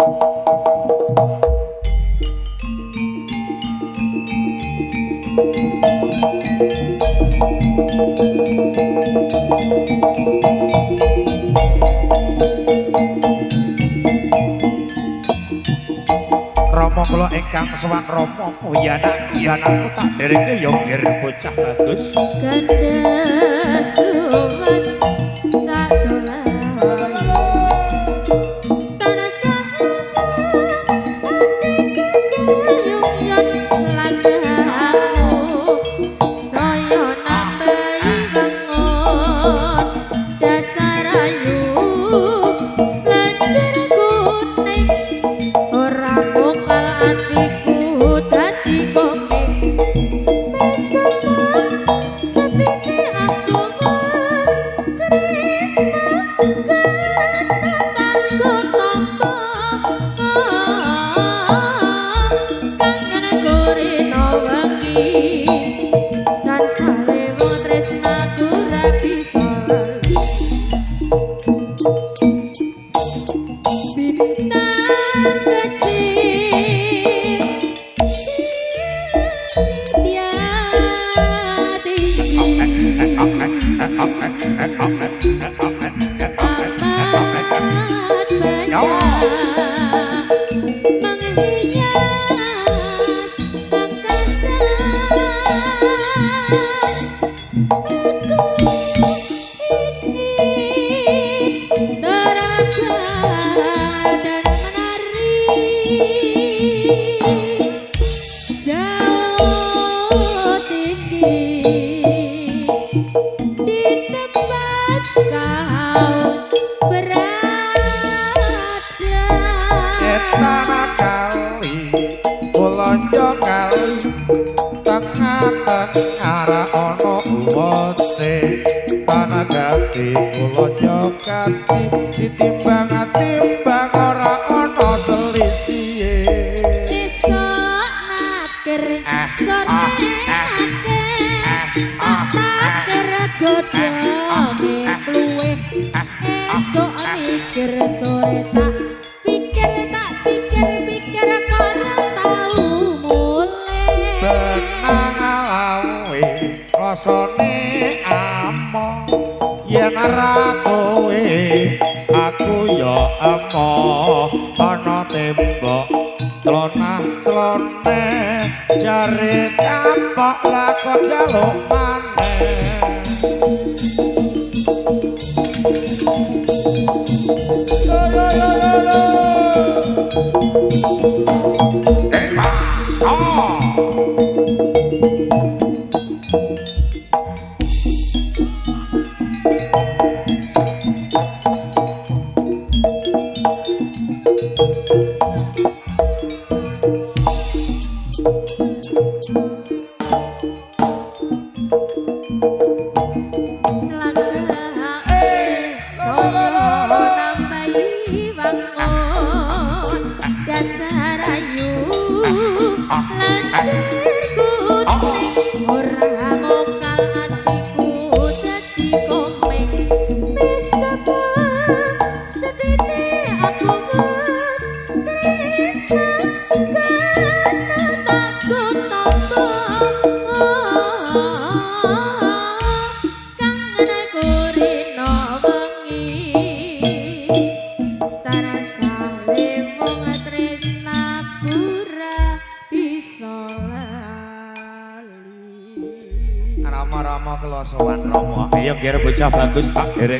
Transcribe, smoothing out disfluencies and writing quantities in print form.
Rama kula ingkang sowan Rama uyanak-uyanakku tak dereke ya ngger bocah bagus. Ganda suwas sasola tanah sahana ati kegayung yen lagamu saya nambahi bangun dasar ayu lancar kuning ora mokal atiku dadi komeng setine aku mas kerina kanggo tampa kangen goreno wengi dan sarewo tresnaku ra bisa bintang kecil Tanah kali ulanja kali tengah-tengah ana uwate tanah gati ulanja gati ditimbang-timbang ora ana selisihe esuk nakir sore nakir takir godhonge kluwih esuk mikir sore tak pikir karo tau mulih benang alawe rasane amo yen ora kowe aku ya emo ana tembok clonah-clone jare kapok lakon jaluk maneh Rama-rama kula sowan Rama. Ayo ngger bocah bagus tak derek